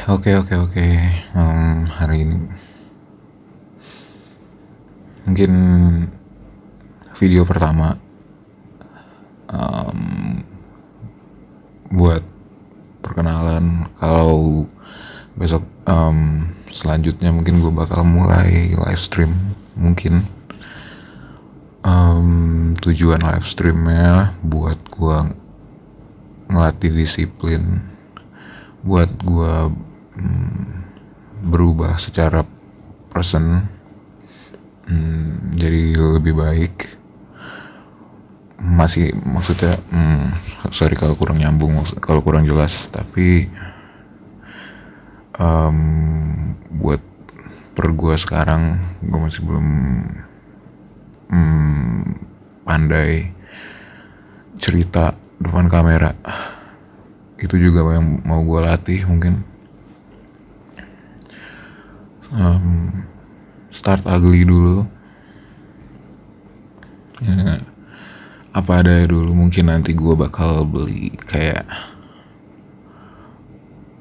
Oke. Hari ini mungkin video pertama em, buat perkenalan. Kalau besok selanjutnya mungkin gue bakal mulai live stream. Mungkin tujuan live streamnya buat gue ngelatih disiplin, buat gue berubah secara person, jadi lebih baik. Masih maksudnya sorry kalau kurang nyambung, kalau kurang jelas, tapi buat per gue sekarang gue masih belum pandai cerita depan kamera. Itu juga yang mau gue latih. Mungkin start ugly dulu ya, apa adanya dulu. Mungkin nanti gue bakal beli kayak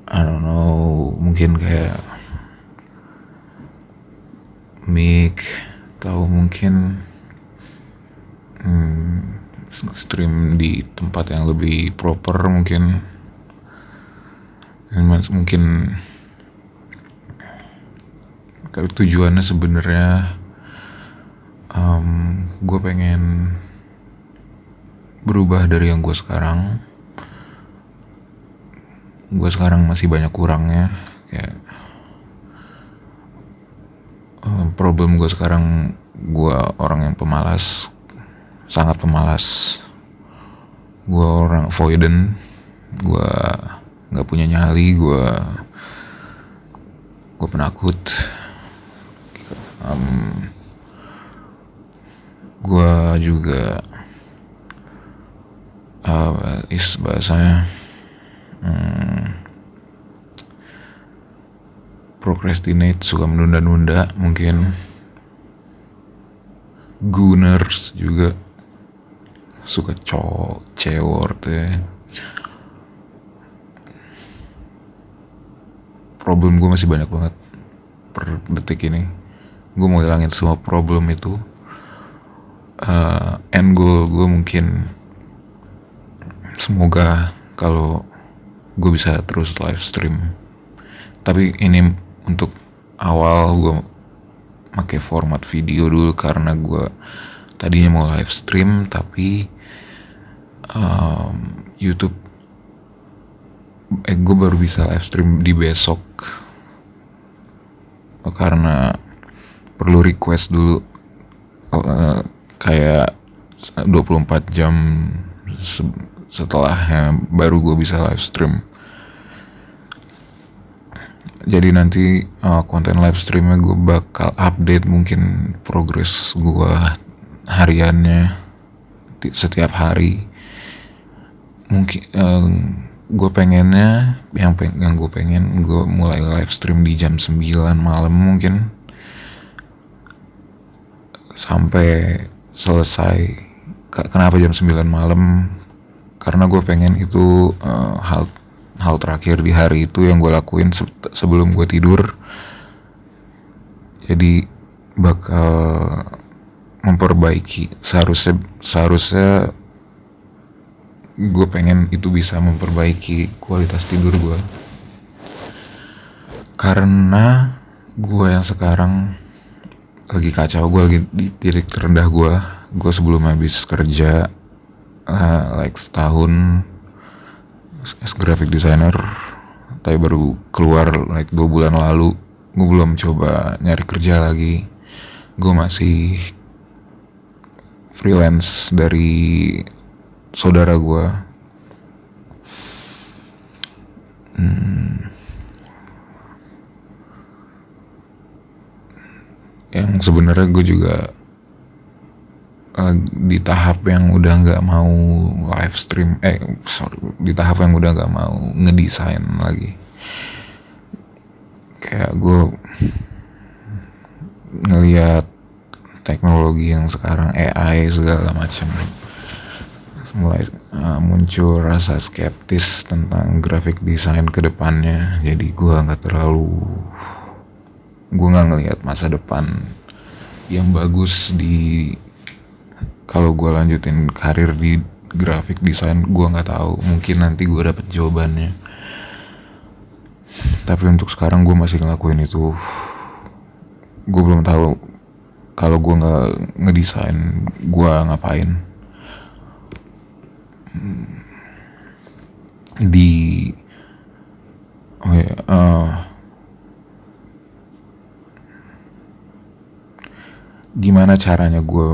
I don't know, mungkin kayak mic, atau mungkin stream di tempat yang lebih proper. Mungkin tujuannya sebenarnya gue pengen berubah dari yang gue sekarang. Gue sekarang masih banyak kurangnya. Kayak problem gue sekarang, gue orang yang pemalas, sangat pemalas. Gue orang avoidant. Gue nggak punya nyali. Gue penakut. Gue juga bahasanya procrastinate, suka menunda-nunda. Mungkin Gunners juga suka cewor ya. Problem gue masih banyak banget per detik ini. Gue mau hilangin semua problem itu. End goal gue mungkin semoga kalau gue bisa terus live stream. Tapi ini untuk awal gue pakai format video dulu, karena gue tadinya mau live stream tapi YouTube gue baru bisa live stream di besok karena perlu request dulu, kayak 24 jam setelahnya baru gue bisa live stream. Jadi nanti konten live streamnya gue bakal update mungkin progres gue hariannya setiap hari. Mungkin gue pengennya yang gue pengen gue mulai live stream di jam 9 malam mungkin sampai selesai. Kenapa jam 9 malam? Karena gue pengen itu hal terakhir di hari itu yang gue lakuin sebelum gue tidur. Jadi bakal memperbaiki, seharusnya gue pengen itu bisa memperbaiki kualitas tidur gue. Karena gue yang sekarang lagi kacau. Gue lagi di titik terendah gue sebelum habis kerja setahun as graphic designer, tapi baru keluar 2 bulan lalu. Gue belum coba nyari kerja lagi. Gue masih freelance dari saudara gue. Yang sebenarnya gue juga di tahap yang udah nggak mau live stream, di tahap yang udah nggak mau ngedesain lagi. Kayak gue ngelihat teknologi yang sekarang AI segala macam, mulai muncul rasa skeptis tentang graphic design ke depannya. Jadi gue nggak ngelihat masa depan yang bagus di kalau gue lanjutin karir di graphic design. Gue nggak tahu, mungkin nanti gue dapet jawabannya, tapi untuk sekarang gue masih ngelakuin itu. Gue belum tahu kalau gue nggak ngedesain gue ngapain. Di oh ya, gimana caranya gue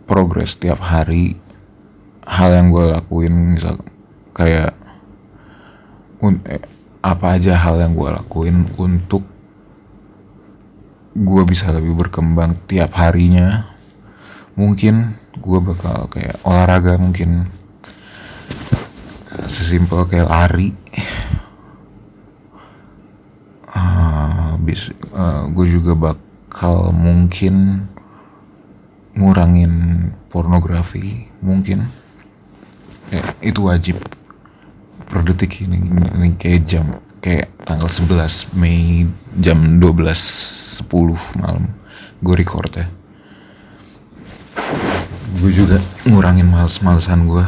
progres tiap hari. Hal yang gue lakuin misal kayak apa aja hal yang gue lakuin untuk gue bisa lebih berkembang tiap harinya. Mungkin gue bakal kayak olahraga, mungkin sesimpel kayak lari. Gue juga bakal mungkin ngurangin pornografi, mungkin itu wajib per detik. Ini kayak tanggal 11 Mei jam 12.10 malam gue record ya. Gue juga ngurangin males-malesan gue.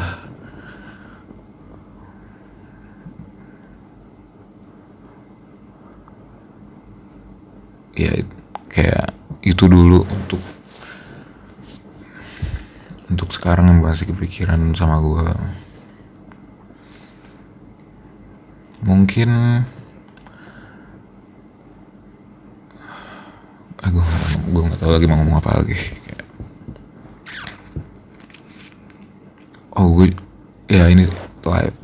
Ya kayak itu dulu untuk sekarang yang masih kepikiran sama gue. Mungkin gue nggak tahu lagi mau ngomong apa lagi. Gue ya ini live,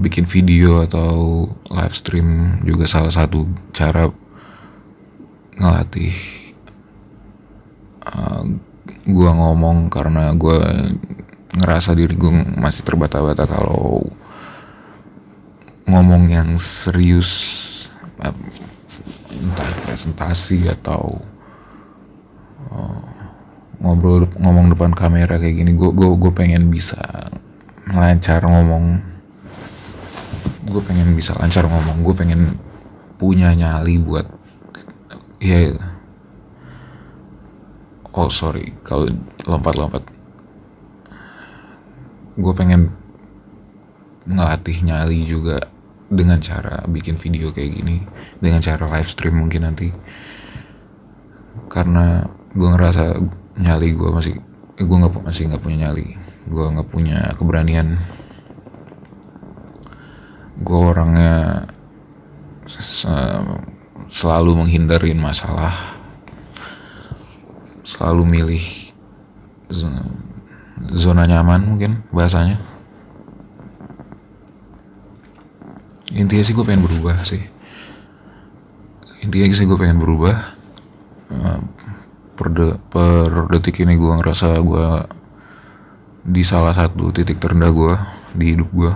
bikin video atau live stream juga salah satu cara ngelatih gue ngomong, karena gue ngerasa diri gue masih terbata-bata kalau ngomong yang serius, entah presentasi atau ngomong depan kamera kayak gini. Gue pengen bisa lancar ngomong. Gue pengen bisa lancar ngomong. Gue pengen punya nyali buat ya. Sorry kalau lompat. Gue pengen ngelatih nyali juga dengan cara bikin video kayak gini, dengan cara live stream mungkin nanti. Karena gue ngerasa nyali gue masih nggak punya nyali. Gue nggak punya keberanian. Gue orangnya selalu menghindarin masalah, selalu milih zona nyaman mungkin bahasanya. Intinya sih gue pengen berubah sih. Per detik ini gue ngerasa gue di salah satu titik terendah gue di hidup gue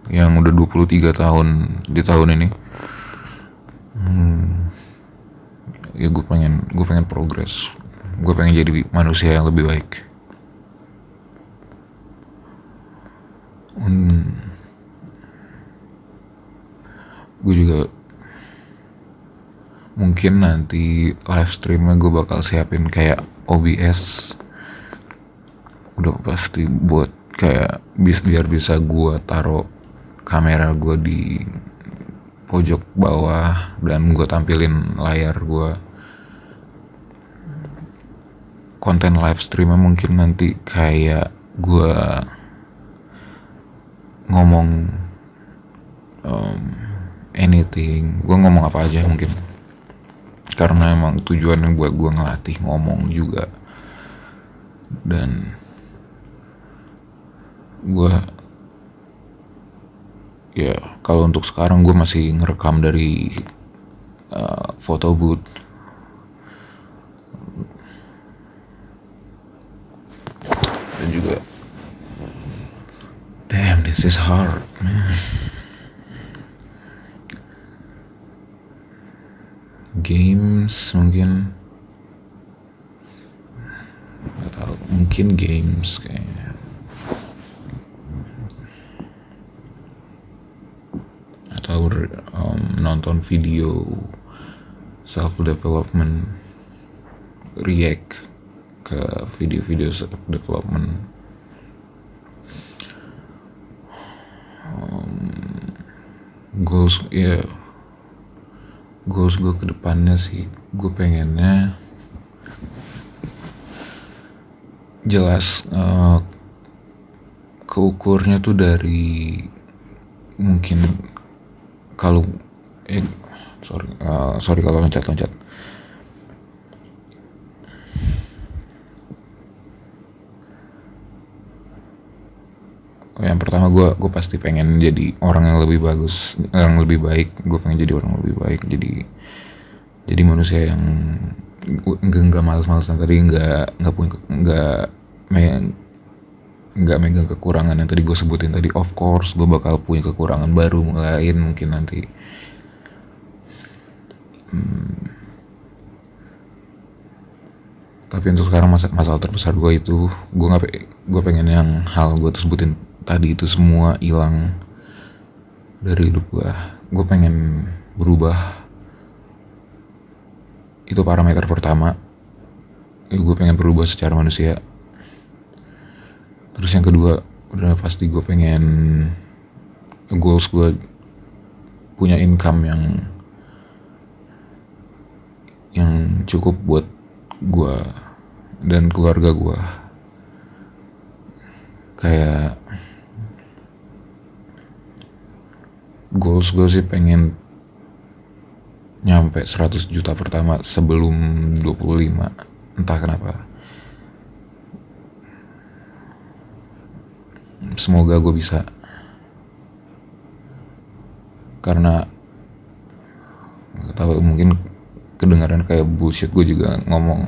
yang udah 23 tahun di tahun ini. Ya gue pengen progres. Gue pengen jadi manusia yang lebih baik. Gue juga mungkin nanti live streamnya gue bakal siapin kayak OBS. Udah pasti buat kayak biar bisa gue taruh kamera gue di pojok bawah dan gue tampilin layar gue. Konten live streamnya mungkin nanti kayak gue ngomong anything, gue ngomong apa aja mungkin, karena emang tujuannya buat gue ngelatih ngomong juga. Dan gue ya kalau untuk sekarang gue masih ngerekam dari photo booth. Dan juga damn, this is hard man. Games mungkin, nggak tahu, mungkin games kayaknya, atau nonton video self development, react ke video-video self development. Goals gue ke depannya sih, gue pengennya jelas keukurnya tuh dari mungkin kalau sorry kalau loncat. Yang pertama gue pasti pengen jadi orang yang lebih bagus, yang lebih baik. Gue pengen jadi orang yang lebih baik, jadi manusia yang nggak malas-malasan tadi, nggak megang kekurangan yang tadi gue sebutin tadi. Of course gue bakal punya kekurangan baru lain mungkin nanti. Tapi untuk sekarang masalah terbesar gue itu, gue pengen yang hal gue sebutin tadi itu semua hilang dari hidup gue. Gue pengen berubah, itu parameter pertama. Gue pengen berubah secara manusia. Terus yang kedua, udah pasti gue pengen goals gue punya income yang cukup buat gue dan keluarga gue. Kayak goals gue sih pengen nyampe 100 juta pertama sebelum 25. Entah kenapa, semoga gue bisa. Karena gak tahu, mungkin kedengaran kayak bullshit gue juga ngomong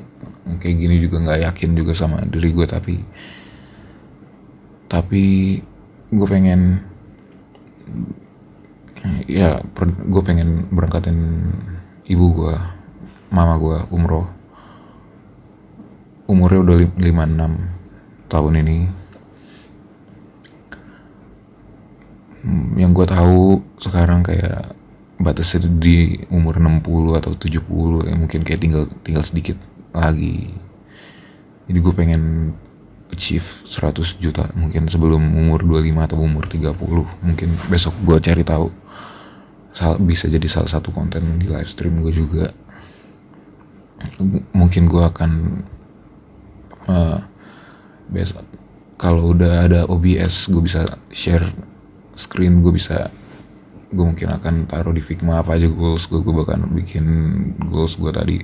kayak gini, juga nggak yakin juga sama diri gue, tapi gue pengen gue pengen berangkatin ibu gue, mama gue umroh. Umurnya udah 56 tahun ini. Yang gue tahu sekarang kayak batasnya di umur 60 atau 70 ya, mungkin kayak tinggal sedikit lagi. Jadi gue pengen achieve 100 juta mungkin sebelum umur 25 atau umur 30. Mungkin besok gue cari tahu, bisa jadi salah satu konten di live stream gue juga. Mungkin gue akan besok kalau udah ada OBS, gue bisa share screen, gue mungkin akan taruh di Figma apa aja goals gue bakal bikin goals gue tadi.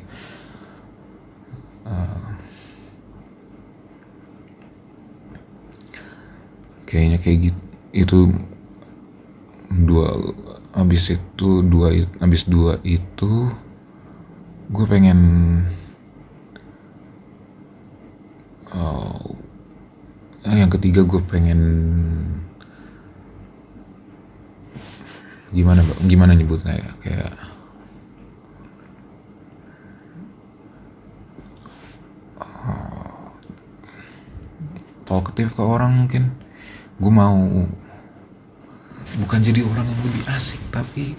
Kayaknya kayak gitu. Itu habis dua itu gue pengen yang ketiga gue pengen gimana nyebutnya ya, kayak talkative ke orang. Mungkin gue mau bukan jadi orang yang lebih asik, tapi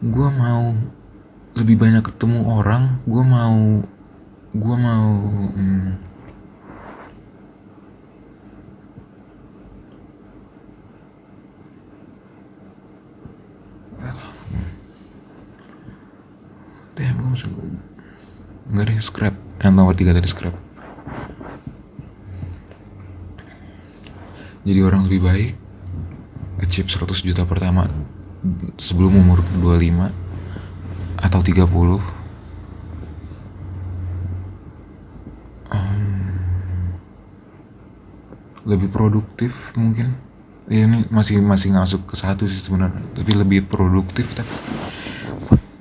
gue mau lebih banyak ketemu orang. Gue mau enggak deh, scrap yang nomor 3 tadi, scrap. Jadi orang lebih baik, achieve 100 juta pertama sebelum umur 25 atau 30. Lebih produktif mungkin. Ini masih masuk ke satu sih sebenarnya, tapi lebih produktif. Tapi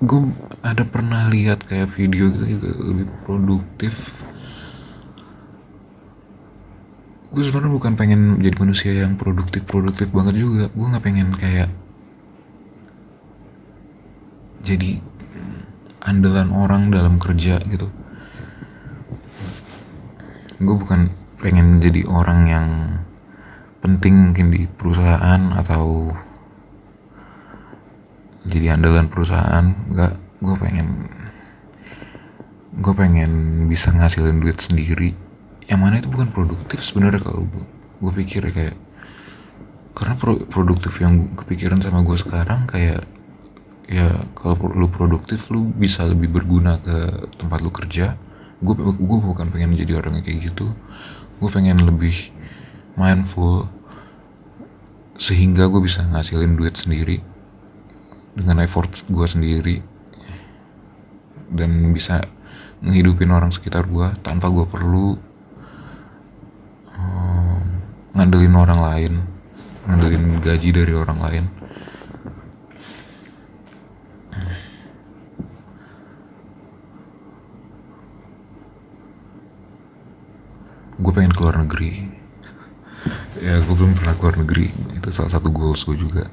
gue ada pernah lihat kayak video gitu juga lebih produktif. Gue sebenarnya bukan pengen jadi manusia yang produktif banget juga. Gue nggak pengen kayak jadi andalan orang dalam kerja gitu. Gue bukan pengen jadi orang yang penting mungkin di perusahaan atau jadi andalan perusahaan. Enggak, gue pengen bisa ngasilin duit sendiri, yang mana itu bukan produktif sebenarnya kalau gue pikir. Kayak karena produktif yang kepikiran sama gue sekarang kayak, ya kalau lu produktif lu bisa lebih berguna ke tempat lu kerja. Gue bukan pengen jadi orang kayak gitu. Gue pengen lebih mindful sehingga gue bisa ngasilin duit sendiri dengan effort gue sendiri, dan bisa ngehidupin orang sekitar gue tanpa gue perlu ngandelin orang lain, ngandelin gaji dari orang lain. Gue pengen keluar negeri. Ya gue belum pernah keluar negeri, itu salah satu goals gue juga.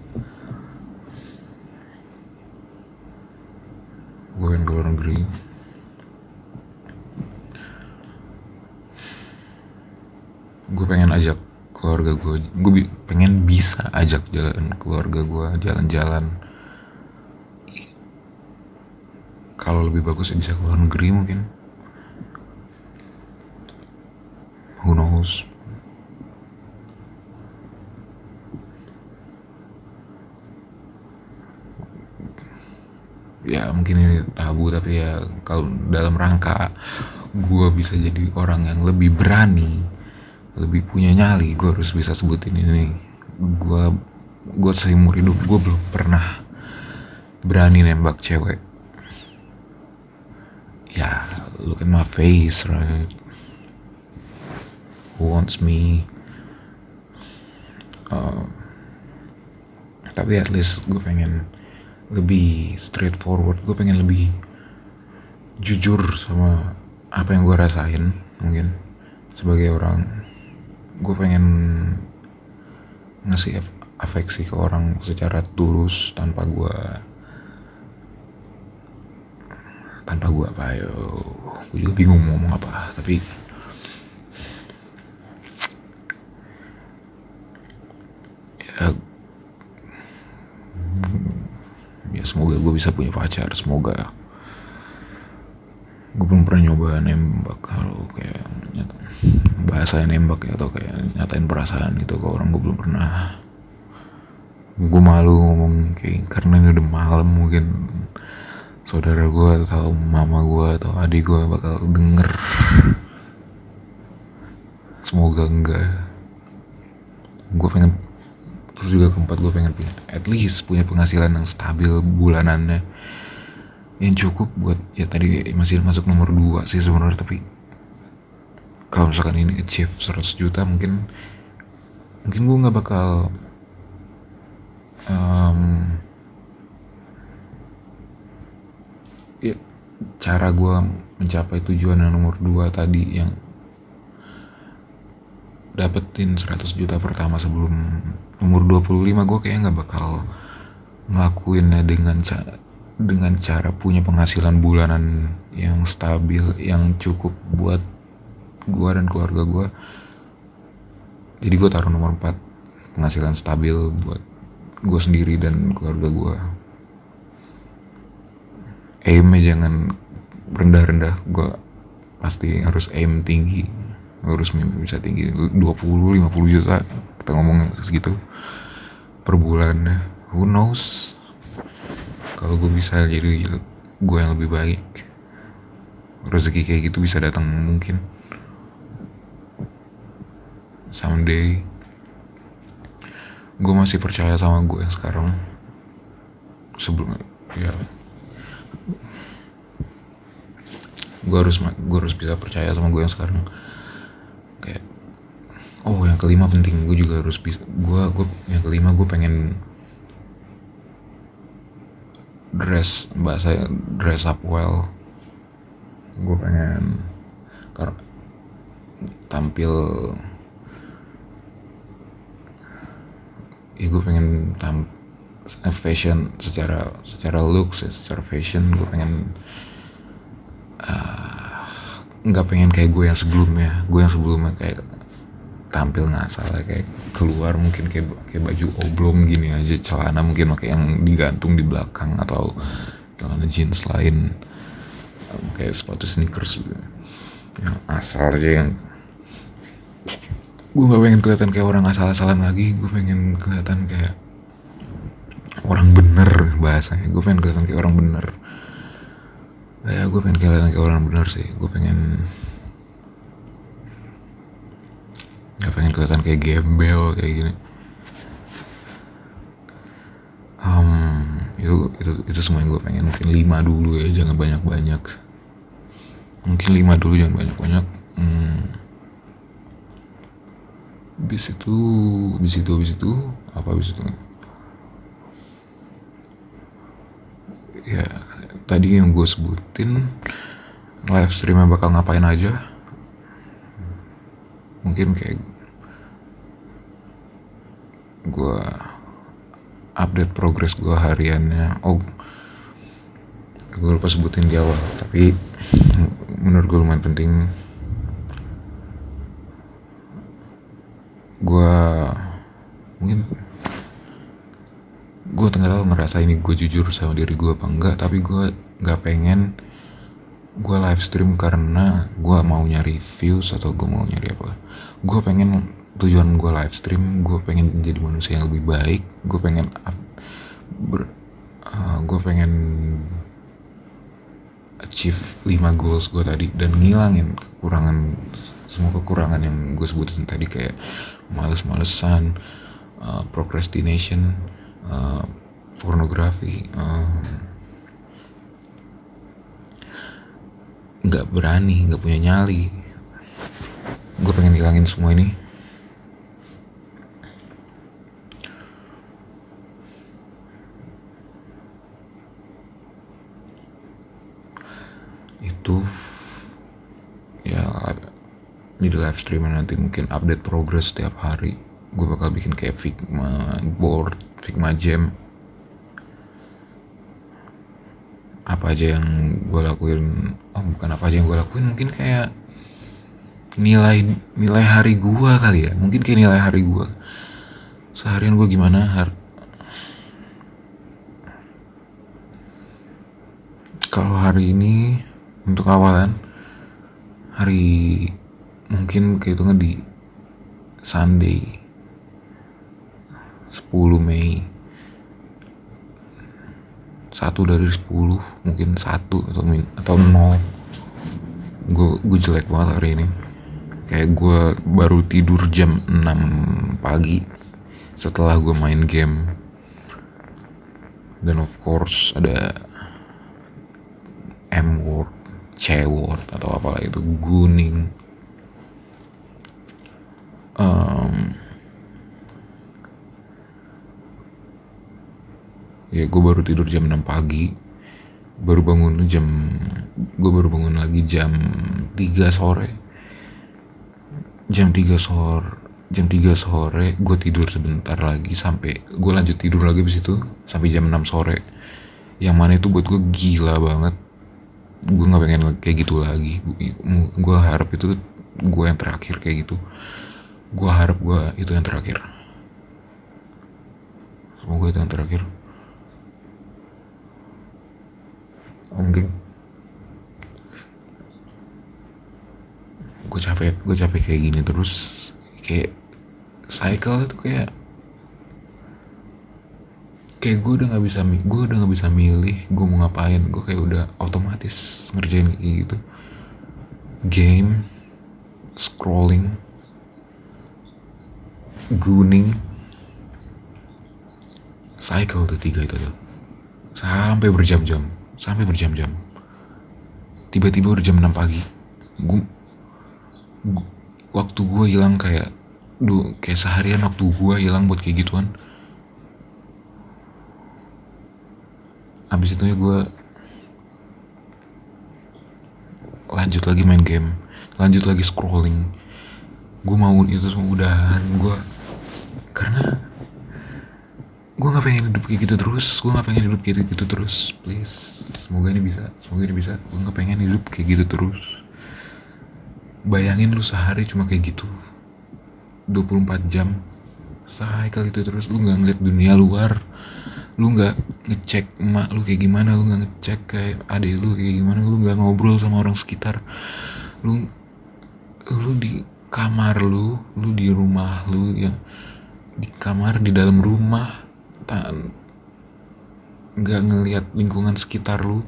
Gue pengen keluar negeri. Gue pengen ajak keluarga gue pengen bisa ajak jalan keluarga gue jalan-jalan. Kalau lebih bagus ya bisa keluar negeri mungkin, who knows. Ya mungkin ini tabu, tapi ya kalau dalam rangka gue bisa jadi orang yang lebih berani, lebih punya nyali, gue harus bisa sebutin ini. Gue seumur hidup gue belum pernah berani nembak cewek. Ya look at my face, right? Who wants me? Tapi at least gue pengen lebih straightforward. Gue pengen lebih jujur sama apa yang gue rasain. Mungkin sebagai orang, gue pengen ngasih afeksi ke orang secara tulus tanpa gue apa ya, gue juga bingung mau ngomong apa. Tapi ya semoga gue bisa punya pacar. Semoga. Gue belum pernah nyoba nembak, kalau kayak bahasanya nembak ya, atau kayak nyatain perasaan gitu ke orang. Gue belum pernah. Gue malu ngomong kayak, karena ini udah malam. Mungkin saudara gue atau mama gue atau adik gue bakal denger. Semoga enggak. Gue pengen, terus juga keempat, gue pengen punya at least punya penghasilan yang stabil bulanannya, yang cukup buat, ya tadi masih masuk nomor 2 sih sebenarnya. Tapi kalau misalkan ini achieve 100 juta, mungkin gue nggak bakal ya, cara gue mencapai tujuan yang nomor 2 tadi, yang dapetin 100 juta pertama sebelum umur 25, gue kayaknya nggak bakal ngelakuinnya dengan cara punya penghasilan bulanan yang stabil, yang cukup buat gue dan keluarga gue. Jadi gue taruh nomor 4, penghasilan stabil buat gue sendiri dan keluarga gue. Aimnya jangan rendah-rendah. Gue pasti harus aim tinggi, harus bisa tinggi, 20-50 juta kita ngomong segitu per bulan. Who knows, kalau gue bisa jadi gue yang lebih baik, rezeki kayak gitu bisa datang mungkin someday. Gue masih percaya sama gue yang sekarang. Sebelumnya ya, gue harus bisa percaya sama gue yang sekarang. Kayak, oh yang kelima penting, gue juga harus bisa. Gue yang kelima, gue pengen dress up well. Gue pengen tampil, ya gue pengen fashion secara looks ya, secara fashion gue pengen nggak pengen kayak gue yang sebelumnya kayak tampil ngasal kayak keluar mungkin kayak baju oblong gini aja, celana mungkin pakai yang digantung di belakang atau celana jeans lain, kayak sepatu sneakers gitu. Yang asal aja, yang gue nggak pengen kelihatan kayak orang asal-asalan lagi, gue pengen kelihatan kayak orang bener bahasanya, gue pengen kelihatan kayak orang bener. Ya gue pengen kelihatan kayak orang bener sih, gue pengen nggak pengen kelihatan kayak gembel kayak gini. Itu semua yang gue pengen. Mungkin 5 dulu ya, jangan banyak-banyak. Mungkin 5 dulu, jangan banyak-banyak. Habis itu apa habis itu? Ya tadi yang gue sebutin, live streamnya bakal ngapain aja. Mungkin kayak gue update progres gue hariannya. Gue lupa sebutin di awal, tapi menurut gue lumayan penting. Gue nggak tahu ngerasa ini gue jujur sama diri gue apa enggak, tapi gue nggak pengen gue live stream karena gue mau nyari views atau gue mau nyari apa. Gue pengen, tujuan gue live stream, gue pengen jadi manusia yang lebih baik. Gue pengen achieve 5 goals gue tadi, dan ngilangin semua kekurangan yang gue sebutin tadi, kayak males-malesan, procrastination, pornografi, nggak berani, nggak punya nyali. Gue pengen hilangin semua ini. Itu ya, jadi live stream nanti mungkin update progress setiap hari. Gue bakal bikin kayak Figma board, Figma Jam, apa aja yang gue lakuin. Bukan apa aja yang gue lakuin, mungkin kayak nilai hari gue kali ya. Mungkin kayak nilai hari gue seharian, gue gimana. Kalau hari ini untuk awalan hari, mungkin kehitungnya di Sunday 10 Mei, 1 dari 10, mungkin 1 atau 0. Gue jelek banget hari ini. Kayak gue baru tidur jam 6 pagi setelah gue main game. Dan of course ada M-word, C-word, atau apalah itu, guning. Ya gue baru tidur jam 6 pagi, gue baru bangun lagi jam 3 sore. Jam 3 sore gue tidur sebentar lagi, sampai gue lanjut tidur lagi abis itu sampai jam 6 sore. Yang mana itu buat gue gila banget. Gue nggak pengen kayak gitu lagi. Gue harap itu gue yang terakhir kayak gitu. Gue harap gue itu yang terakhir. Semoga itu yang terakhir. Mungkin gue capek kayak gini terus, kayak cycle itu kayak gue udah nggak bisa milih gue mau ngapain. Gue kayak udah otomatis ngerjain kayak gitu, game, scrolling, guning, cycle tuh 3 itu tuh sampai berjam-jam. Tiba-tiba udah jam 6 pagi. Waktu gue hilang kayak seharian waktu gue hilang buat kayak gituan. Abis itu ya gue lanjut lagi main game, lanjut lagi scrolling. Gue mau itu semua udahan gue, karena gue nggak pengen hidup kayak gitu terus. Please, semoga ini bisa. Gue nggak pengen hidup kayak gitu terus. Bayangin lu sehari cuma kayak gitu, 24 jam cycle itu terus. Lu nggak ngeliat dunia luar, lu nggak ngecek emak lu kayak gimana, lu nggak ngecek kayak adik lu kayak gimana, lu nggak ngobrol sama orang sekitar, lu lu di kamar lu di rumah lu, yang di kamar di dalam rumah, nggak ngelihat lingkungan sekitar lu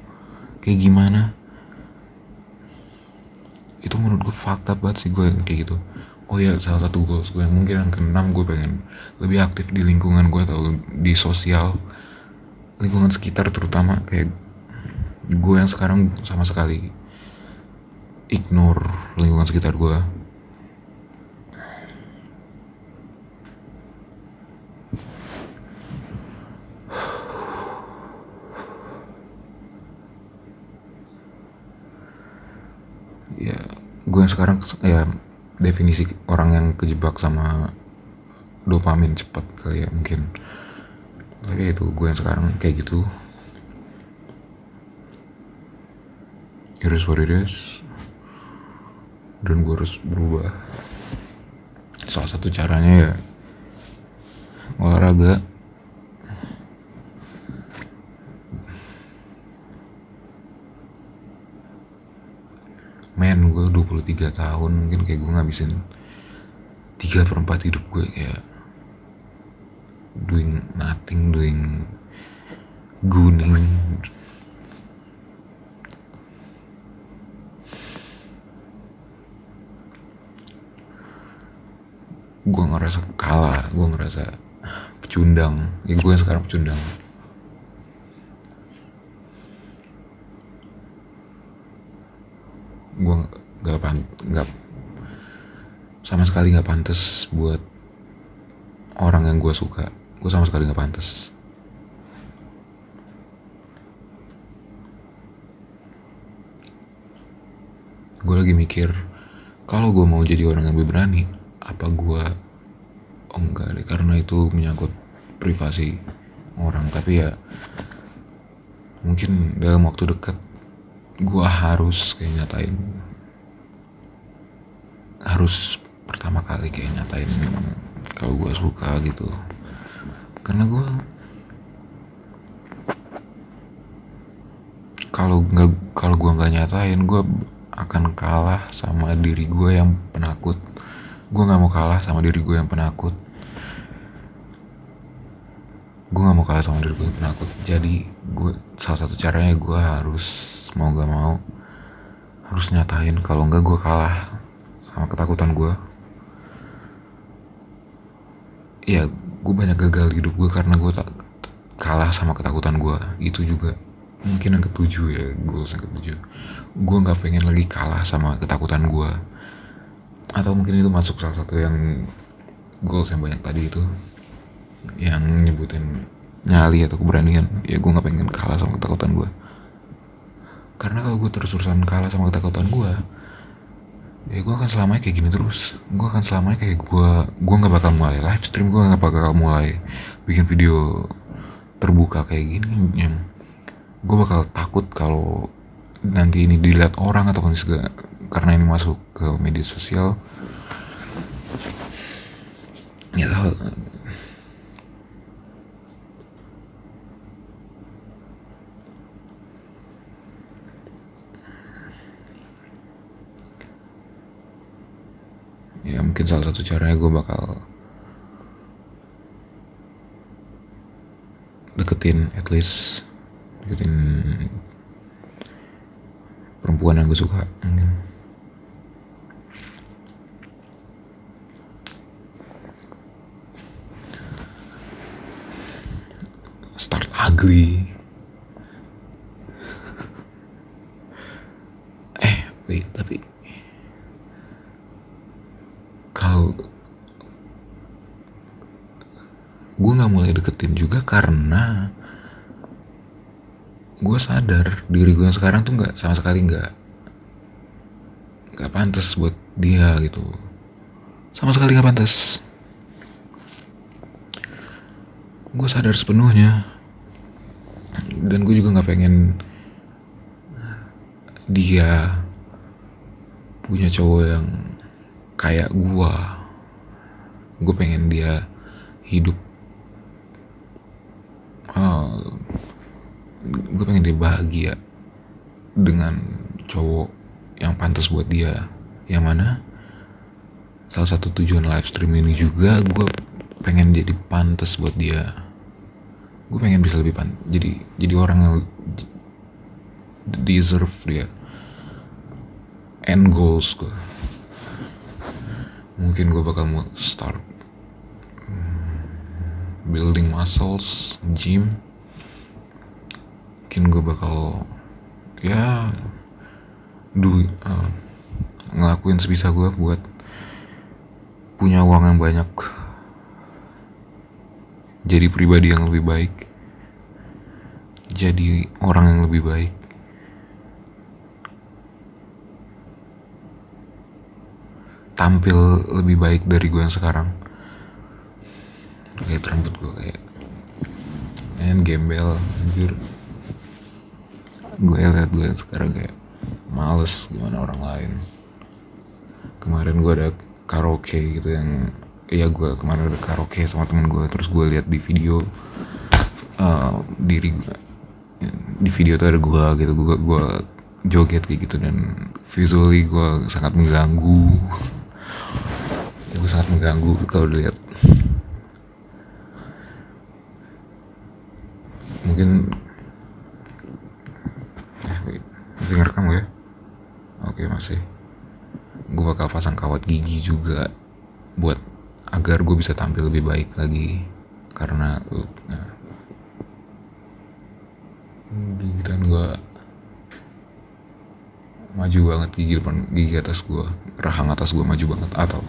kayak gimana. Itu menurut gue fakta banget sih gue yang kayak gitu. Oh ya, salah satu goals gue yang mungkin yang keenam, gue pengen lebih aktif di lingkungan gue atau di sosial, lingkungan sekitar terutama. Kayak gue yang sekarang sama sekali ignore lingkungan sekitar gue. Ya gue yang sekarang ya definisi orang yang kejebak sama dopamin cepat kali ya mungkin. Tapi itu gue yang sekarang kayak gitu. It is what it is, dan gue harus berubah. Salah satu caranya ya olahraga. Men, gue 23 tahun, mungkin kayak gue ngabisin 3/4 hidup gue kayak doing nothing, doing gooning. Gue ngerasa kalah, gue ngerasa pecundang. Ya gue sekarang pecundang. Gue nggak sama sekali nggak pantas buat orang yang gue suka. Gue sama sekali nggak pantas. Gue lagi mikir, kalau gue mau jadi orang yang lebih berani, apa gue enggak deh, karena itu menyangkut privasi orang. Tapi ya mungkin dalam waktu dekat gue harus kayak nyatain, harus pertama kali kayak nyatain kalau gue suka gitu. Karena gue kalau gue nggak nyatain, gue akan kalah sama diri gue yang penakut. Gue nggak mau kalah sama diri gue yang penakut. Jadi gue, salah satu caranya gue harus mau gak mau harus nyatain, kalau enggak gue kalah sama ketakutan gue. Ya gue banyak gagal di hidup gue karena gue tak kalah sama ketakutan gue. Itu juga mungkin yang ketujuh ya, goals yang ketujuh. Gue nggak pengen lagi kalah sama ketakutan gue. Atau mungkin itu masuk salah satu yang goals yang banyak tadi itu, yang nyebutin nyali atau keberanian. Ya gue nggak pengen kalah sama ketakutan gue. Karena kalau gue terus-terusan kalah sama ketakutan gue, ya gue akan selamanya kayak gini terus. Gue akan selamanya kayak gue nggak bakal mulai live stream, gue nggak bakal mulai bikin video terbuka kayak gini. Yang gue bakal takut kalau nanti ini dilihat orang atau segala, karena ini masuk ke media sosial. Ya ya mungkin salah satu caranya gue bakal deketin perempuan yang gue suka mungkin. Start ugly. Wait, tapi kalau gue nggak mulai deketin juga karena gue sadar diri gue yang sekarang tuh nggak, sama sekali nggak pantas buat dia gitu. Sama sekali nggak pantas. Gue sadar sepenuhnya, dan gue juga nggak pengen dia punya cowok yang kayak gue. Gue pengen dia hidup, gue pengen dia bahagia dengan cowok yang pantas buat dia. Yang mana salah satu tujuan live stream ini juga gue pengen jadi pantas buat dia. Gue pengen bisa lebih jadi orang yang deserve dia. End goals gue, mungkin gue bakal mau start building muscles, gym. Mungkin gue bakal ngelakuin sebisa gue buat punya uang yang banyak, jadi pribadi yang lebih baik, jadi orang yang lebih baik, tampil lebih baik dari gue yang sekarang. Kayak rambut gue kayak gembel anjir. Gue liat gue sekarang kayak males gimana orang lain. Kemarin gue ada karaoke gitu yang gue kemarin ada karaoke sama temen gue, terus gue lihat di video diri gue, di video tuh ada gue gitu, gue joget kayak gitu, dan visually gue sangat mengganggu. Gue sangat mengganggu kalau dilihat. Mungkin masih ngerekam ya? Oke, masih. Gue bakal pasang kawat gigi juga buat agar gue bisa tampil lebih baik lagi, karena gigitan gue maju banget, gigi atas gue, rahang atas gue maju banget, atau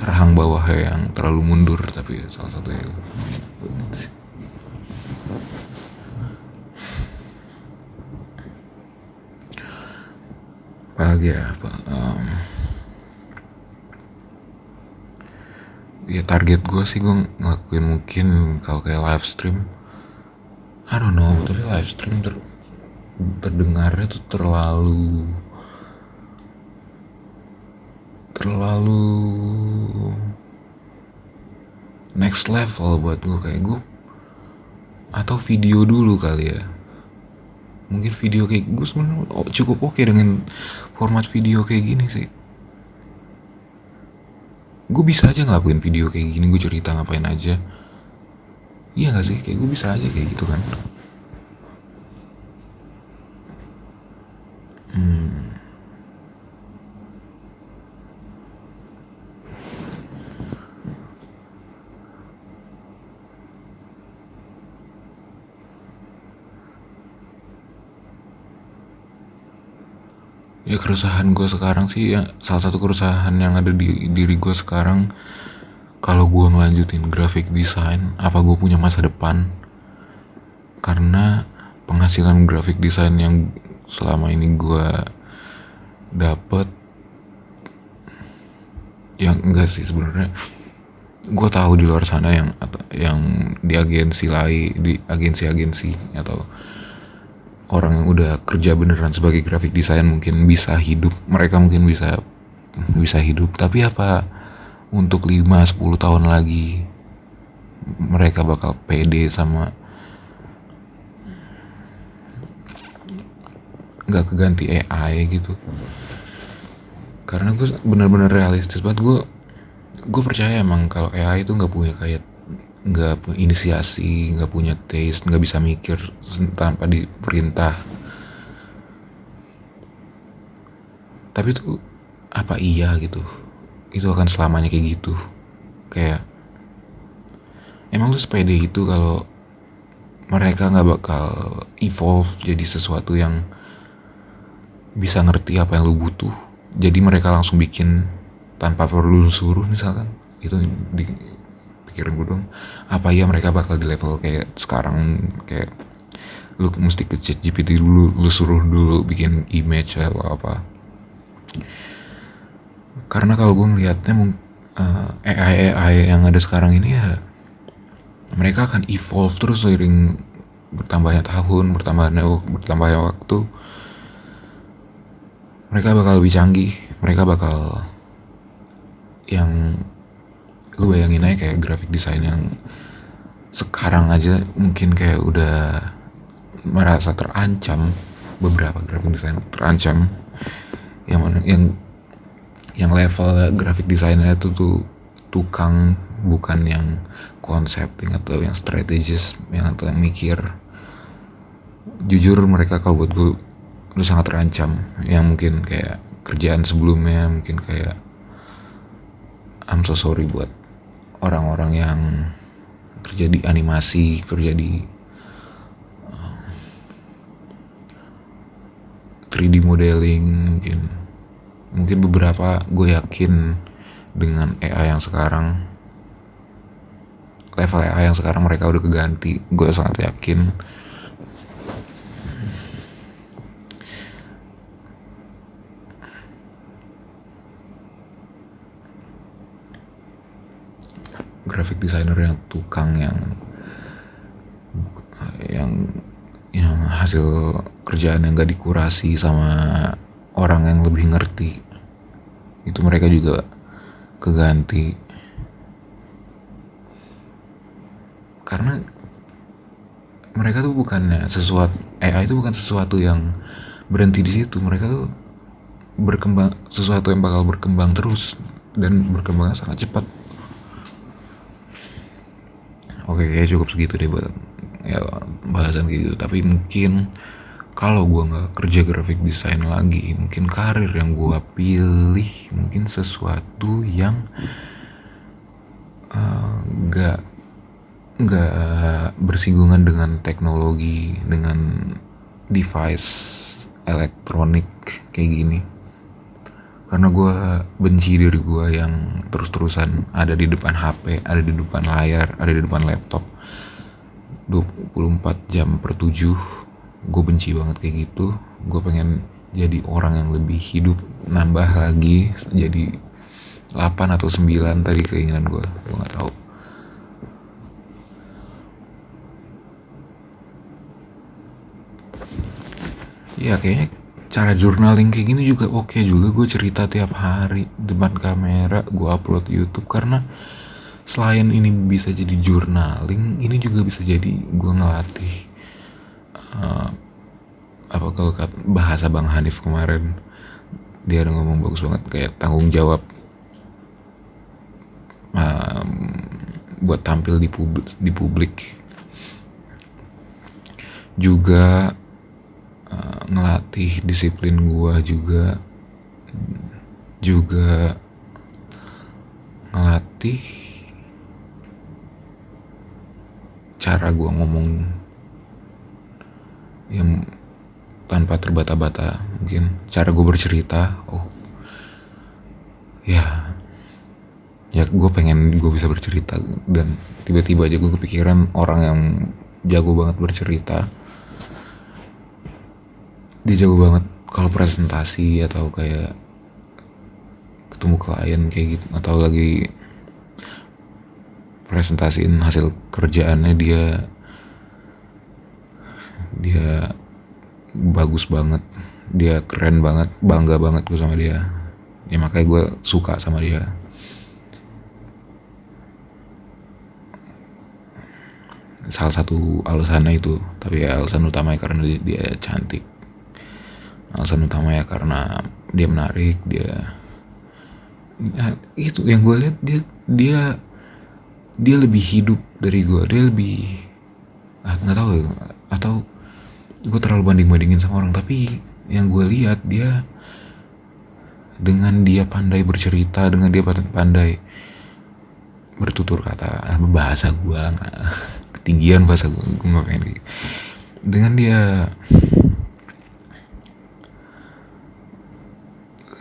rahang bawah yang terlalu mundur, tapi salah satunya apalagi ya, ya target gue sih gue ngelakuin mungkin kalau kayak live stream, I don't know, tapi live stream terdengarnya tuh terlalu next level buat gue. Kayak gue, atau video dulu kali ya, mungkin video kayak gue sebenarnya cukup oke dengan format video kayak gini sih. Gue bisa aja ngelakuin video kayak gini, gue cerita ngapain aja, iya gak sih? Kayak gue bisa aja kayak gitu kan. Ya keresahan gue sekarang sih, ya salah satu keresahan yang ada di diri gue sekarang, kalau gue ngelanjutin graphic design, apa gue punya masa depan? Karena penghasilan graphic design yang selama ini gue dapet, yang enggak sih sebenarnya. Gue tahu di luar sana yang di agensi lain, di agensi-agensi atau orang yang udah kerja beneran sebagai graphic design mungkin bisa hidup, mereka mungkin bisa hidup, tapi apa untuk 5-10 tahun lagi mereka bakal pede sama nggak keganti AI gitu? Karena gue bener-bener realistis banget, gue percaya emang kalau AI itu nggak punya inisiasi, nggak punya taste, nggak bisa mikir tanpa diperintah. Tapi itu apa iya gitu? Itu akan selamanya kayak gitu? Kayak emang lu sepede itu kalau mereka nggak bakal evolve jadi sesuatu yang bisa ngerti apa yang lu butuh, jadi mereka langsung bikin tanpa perlu suruh misalkan? Itu di pikiran gue dong. Apa ya mereka bakal di level kayak sekarang, kayak lu mesti ke ChatGPT dulu, lu suruh dulu bikin image atau apa? Karena kalau gue ngeliatnya AI yang ada sekarang ini ya, mereka akan evolve terus seiring bertambahnya tahun, bertambahnya waktu. Mereka bakal lebih canggih, mereka bakal yang Lu bayangin aja kayak graphic design yang sekarang aja mungkin kayak udah merasa terancam. Beberapa graphic design terancam, yang mana yang level graphic designer itu tuh tukang, bukan yang concepting atau yang strategis, yang atau yang mikir. Jujur mereka kalau buat gue udah sangat terancam. Yang mungkin kayak kerjaan sebelumnya mungkin kayak, I'm so sorry buat orang-orang yang kerja di animasi, kerja di 3D modeling. Mungkin beberapa, gue yakin dengan AI yang sekarang, level AI yang sekarang mereka udah keganti. Gue sangat yakin. Graphic designer yang tukang, yang yang hasil kerjaan yang gak dikurasi sama orang yang lebih ngerti, itu mereka juga keganti. Karena mereka tuh bukannya sesuatu, AI itu bukan sesuatu yang berhenti di situ. Mereka tuh berkembang, sesuatu yang bakal berkembang terus dan berkembangnya sangat cepat. Oke, kayak cukup segitu deh buat ya bahasan gitu. Tapi mungkin kalau gue nggak kerja graphic design lagi, mungkin karir yang gue pilih mungkin sesuatu yang nggak bersinggungan dengan teknologi, dengan device elektronik kayak gini. Karena gue benci diri gue yang terus-terusan ada di depan HP, ada di depan layar, ada di depan laptop 24 jam per 7. Gue benci banget kayak gitu. Gue pengen jadi orang yang lebih hidup, nambah lagi jadi 8 atau 9 tadi keinginan gue gak tahu. Ya kayaknya cara journaling kayak gini juga oke juga. Gue cerita tiap hari depan kamera, gue upload YouTube. Karena selain ini bisa jadi journaling, ini juga bisa jadi gue ngelatih apa, kalau bahasa Bang Hanif kemarin, dia ada ngomong bagus banget, kayak tanggung jawab buat tampil di publik. Juga ngelatih disiplin gua, juga ngelatih cara gua ngomong yang tanpa terbata-bata. Mungkin cara gua bercerita. Ya gue pengen gue bisa bercerita, dan tiba-tiba aja gue kepikiran orang yang jago banget bercerita. Dia jago banget kalau presentasi atau kayak ketemu klien kayak gitu, atau lagi presentasiin hasil kerjaannya. Dia bagus banget, dia keren banget, bangga banget gue sama dia. Ya makanya gue suka sama dia. Salah satu alasannya itu, tapi ya alasan utamanya karena dia cantik. Alasan utamanya karena dia menarik. Itu yang gue lihat, dia lebih hidup dari gue. Dia lebih, nggak tahu ya, atau gue terlalu bandingin sama orang. Tapi yang gue lihat, dia dengan dia pandai bercerita, dengan dia pandai bertutur kata, bahasa gue ketinggian, bahasa gue nggak pengen gitu. Dengan dia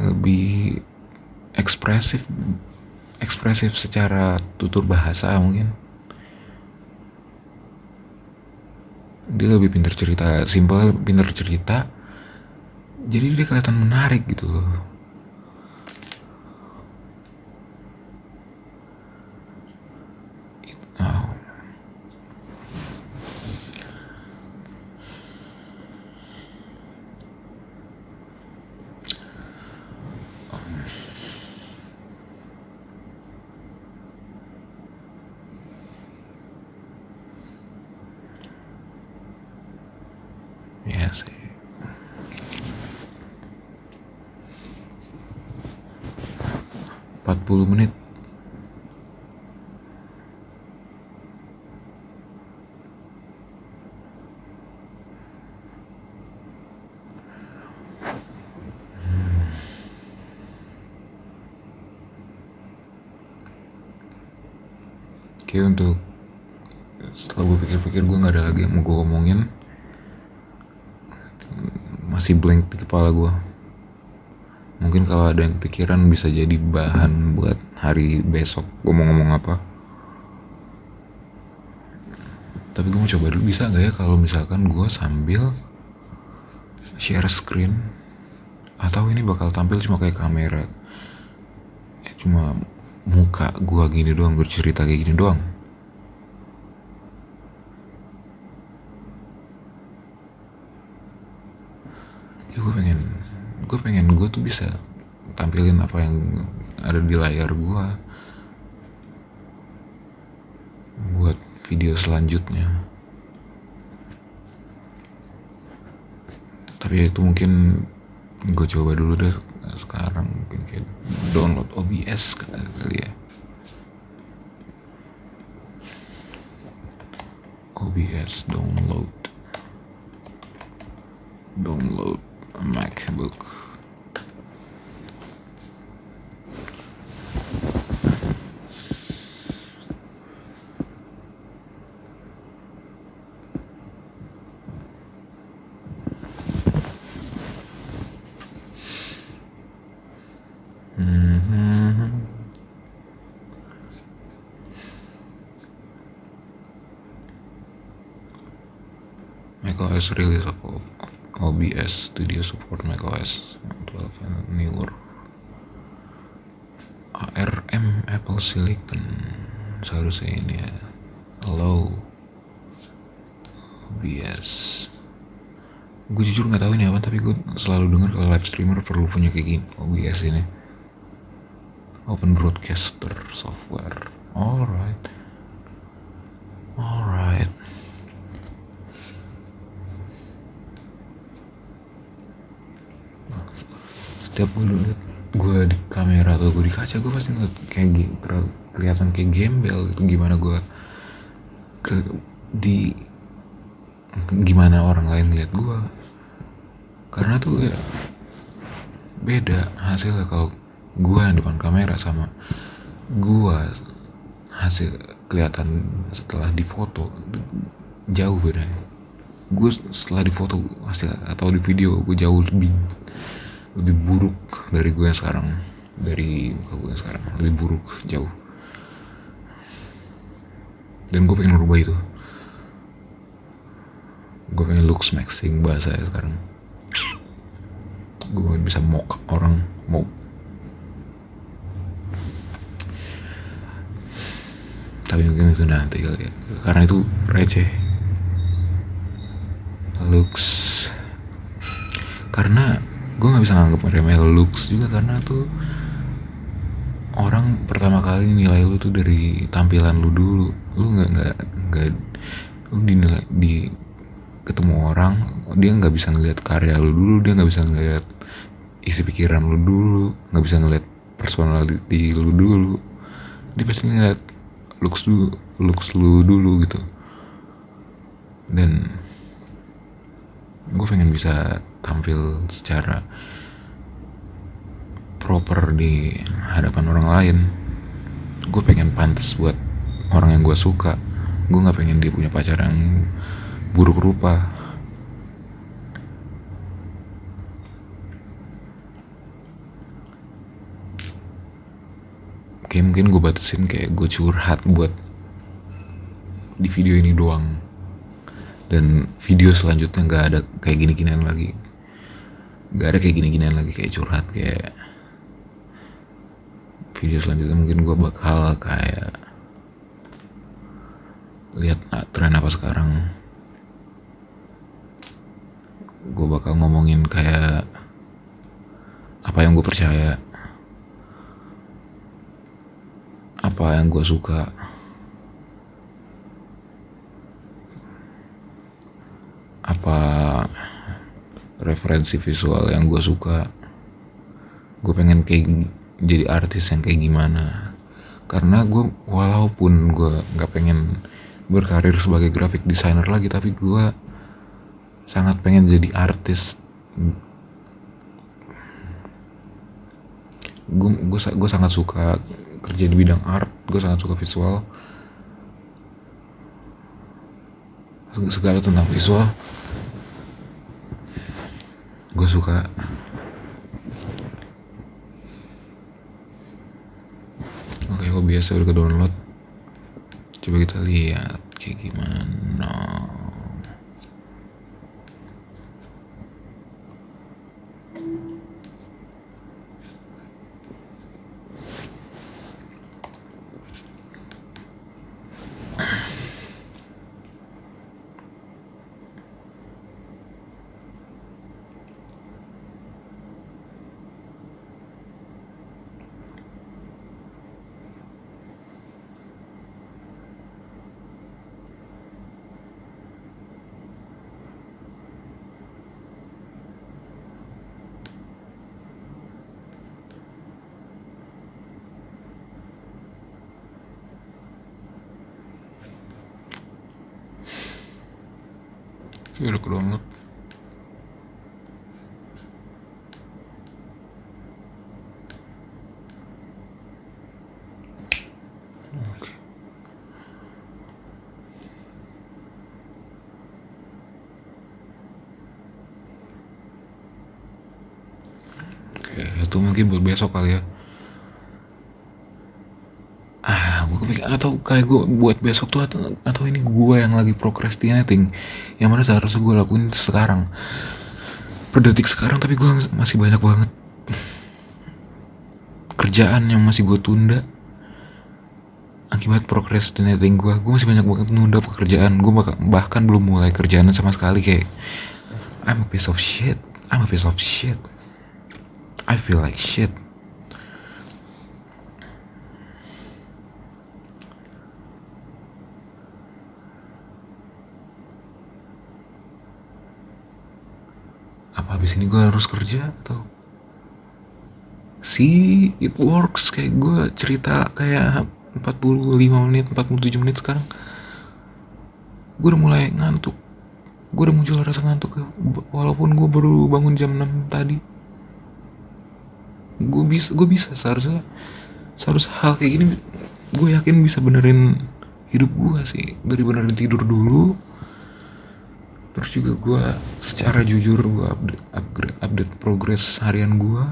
lebih ekspresif secara tutur bahasa. Mungkin dia lebih pintar cerita, simple, pintar cerita, jadi dia kelihatan menarik gitu loh. Oh. 40 menit. Kayak untuk setelah gue pikir-pikir gue nggak ada lagi yang mau gue omongin, masih blank di kepala gue. Mungkin kalau ada yang pikiran bisa jadi bahan buat hari besok gue mau ngomong apa. Tapi gue mau coba dulu, bisa nggak ya kalau misalkan gue sambil share screen, atau ini bakal tampil cuma kayak kamera, cuma muka gue gini doang, bercerita kayak gini doang. Ya gue pengen gue tuh bisa tampilin apa yang ada di layar gue buat video selanjutnya. Tapi ya itu mungkin gue coba dulu deh sekarang, mungkin kayak download OBS kali ya. OBS download MacBook. macOS release of OBS Studio support macOS 12 and newer. ARM Apple Silicon seharusnya ini ya. Hello OBS. Gue jujur nggak tahu ini apa, tapi gue selalu dengar kalau live streamer perlu punya kayak gini OBS ini. Open Broadcaster Software. Alright. Setiap gue di kamera atau gue di kaca, gue pasti ngeliat kayak kelihatan kayak gembel gitu. Gimana orang lain lihat gue, karena tuh ya beda hasilnya kalau gue yang depan kamera sama gue hasil kelihatan setelah difoto, jauh bedanya. Gue setelah difoto hasil atau di video gue jauh lebih buruk dari gue yang sekarang, dari muka gue yang sekarang lebih buruk jauh. Dan gue pengen merubah itu. Gue pengen looks maxing bahasa ya sekarang. Gue pengen bisa mock orang, tapi mungkin itu nanti kali ya, karena itu receh. Looks, karena gue nggak bisa nganggap remeh looks juga, karena tuh orang pertama kali nilai lu tuh dari tampilan lu dulu. Lu nggak lu dinilai di ketemu orang, dia nggak bisa ngelihat karya lu dulu, dia nggak bisa ngelihat isi pikiran lu dulu, nggak bisa ngelihat personality lu dulu, dia pasti ngeliat looks lu dulu gitu. Dan gue pengen bisa tampil secara proper di hadapan orang lain. Gue pengen pantas buat orang yang gue suka. Gue nggak pengen dia punya pacar yang buruk rupa. Kayak mungkin gue batasin kayak gue curhat buat di video ini doang, dan video selanjutnya nggak ada kayak gini-ginian lagi, kayak curhat. Kayak video selanjutnya mungkin gue bakal kayak lihat tren apa sekarang. Gue bakal ngomongin kayak apa yang gue percaya, apa yang gue suka, apa referensi visual yang gue suka. Gue pengen kayak jadi artis yang kayak gimana. Karena gue walaupun gue nggak pengen berkarir sebagai graphic designer lagi, tapi gue sangat pengen jadi artis. Gue sangat suka kerja di bidang art, gue sangat suka visual, segala tentang visual gue suka. Oke, kok biasa udah ke download, coba kita lihat kayak gimana. Oke, udah ke download. Oke, itu mungkin buat besok kali ya. Gue kepikir atau kayak gue buat besok tuh, atau ini gue yang lagi procrastinating, yang mana seharusnya gue lakuin sekarang, per detik sekarang, tapi gue masih banyak banget kerjaan yang masih gue tunda akibat procrastinating gue masih banyak banget nunda pekerjaan gue, bahkan belum mulai kerjaan sama sekali. Kayak I'm a piece of shit, I feel like shit. Apa habis ini gue harus kerja atau it works? Kayak gue cerita kayak 45 menit, 47 menit sekarang gue udah mulai ngantuk, gue udah muncul rasa ngantuk walaupun gue baru bangun jam 6 tadi. Gue bisa seharusnya hal kayak gini gue yakin bisa benerin hidup gue sih, dari benerin tidur dulu. Terus juga gue secara jujur gue update progres harian gue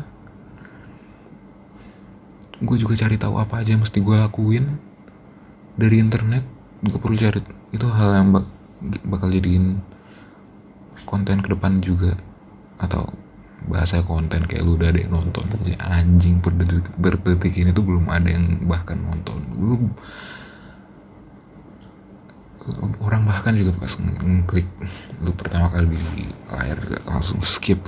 juga cari tahu apa aja yang mesti gue lakuin dari internet. Gue perlu cari itu, hal yang bakal jadiin konten ke depan juga, atau bahasa konten kayak lu udah ada yang nonton aja. Anjing, per detik ini tuh belum ada yang bahkan nonton. Orang bahkan juga pas ngeklik lu pertama kali di layar langsung skip.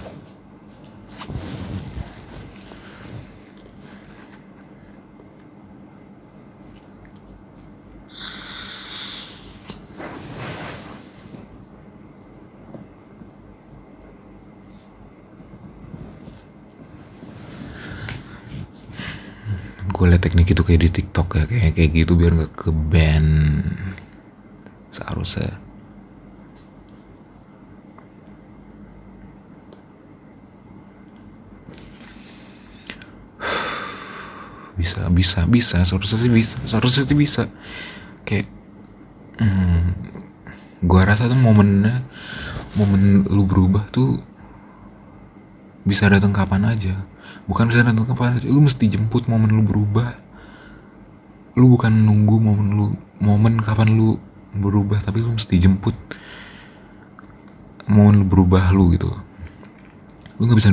Gue liat teknik itu kayak di TikTok ya, kayak gitu biar nggak ke ban seharusnya. Bisa seharusnya sih bisa. Kayak gue rasa tuh momen lu berubah tuh bisa datang kapan aja. Bukan bisa datang kapan aja, lu mesti jemput momen lu berubah. Lu bukan nunggu momen kapan lu berubah, tapi lu mesti jemput momen lu berubah lu gitu. Lu nggak bisa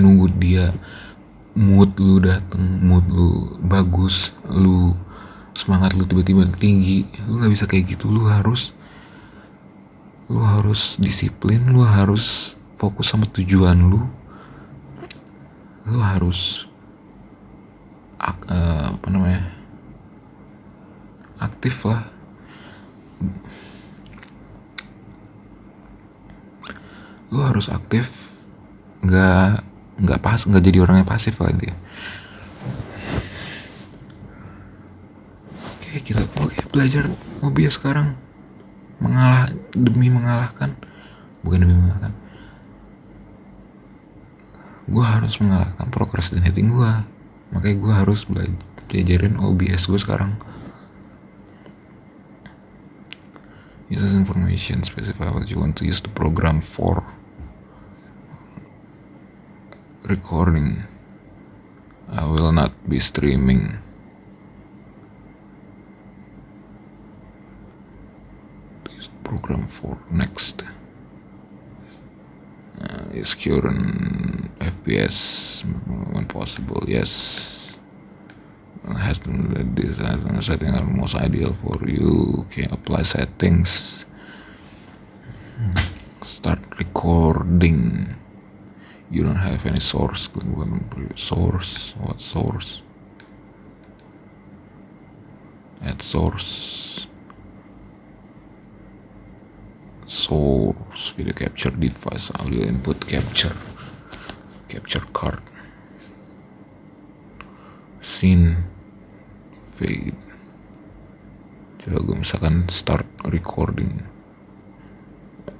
nunggu dia mood lu dateng, mood lu bagus, lu semangat lu tiba-tiba tinggi. Lu nggak bisa kayak gitu. Lu harus disiplin, lu harus fokus sama tujuan lu harus aktif lah. Lu harus aktif, nggak jadi orang yang pasif lah dia. gitu. Oke, belajar OBS sekarang demi mengalahkan, bukan demi mengalahkan, gue harus mengalahkan procrastinating gue, makanya gue harus belajarin OBS gue sekarang. Use information, specify what you want to use the program for. Recording, I will not be streaming. This program for next. Is current FPS when possible? Yes. Has to this setting are most ideal for you. Okay, apply settings. Start recording. You don't have any source. Source. What source? Add source. Source. Video capture device. Audio input capture. Capture card. Scene. Fade. Coba gue misalkan start recording.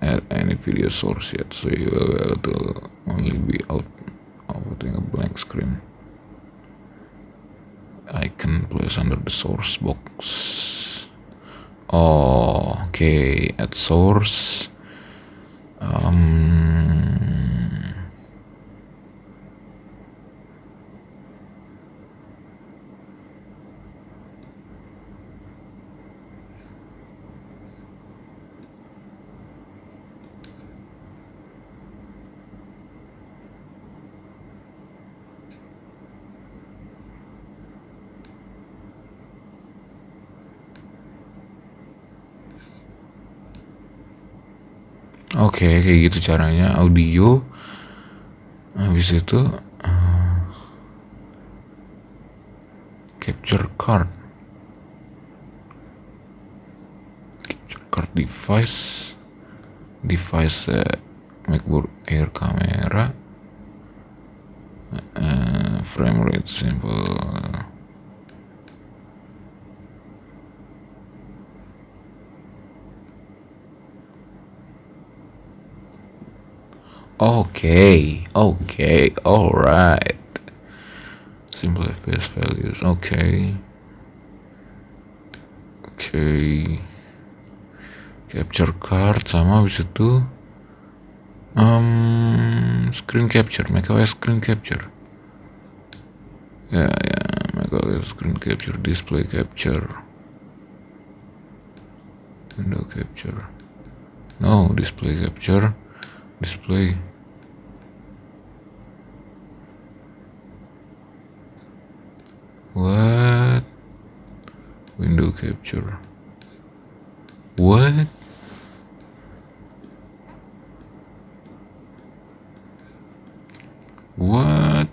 Add any video source yet, so you will to only be outputting a blank screen. Icon place under the source box. Oh, okay. Add source. Oke, kayak gitu caranya. Audio. Habis itu capture card. Capture card device. Device MacBook Air kamera. Frame rate simple. Okay, alright. Simple FPS values, okay. Capture card sama habis itu screen capture, macOS screen capture. Ya, macOS screen capture, display capture, window capture. No, display capture, display. What? Window capture. What?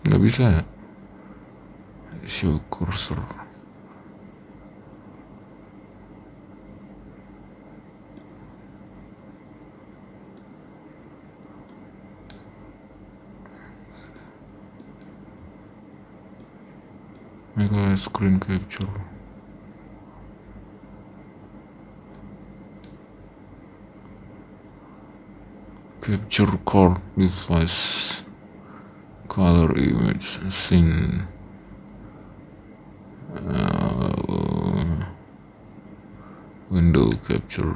Nggak bisa. Show cursor. Mega screen capture. Capture card device. Color image scene. Window capture.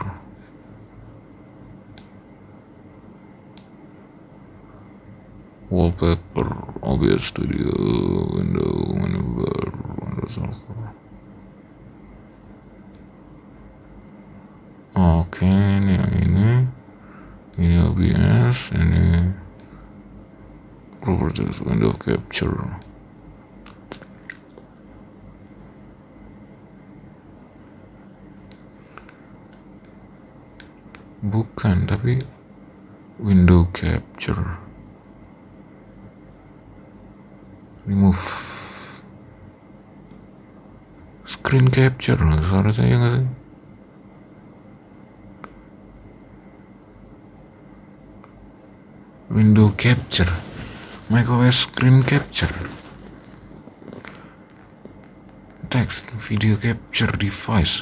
Wallpaper, OBS Studio, window manager, Windows Server. Oke, ini yang ini OBS, ini properties window capture. Bukan, tapi window capture. Remove screen capture, suara saya nggak sih? Window capture, macOS screen capture, text next, video capture device.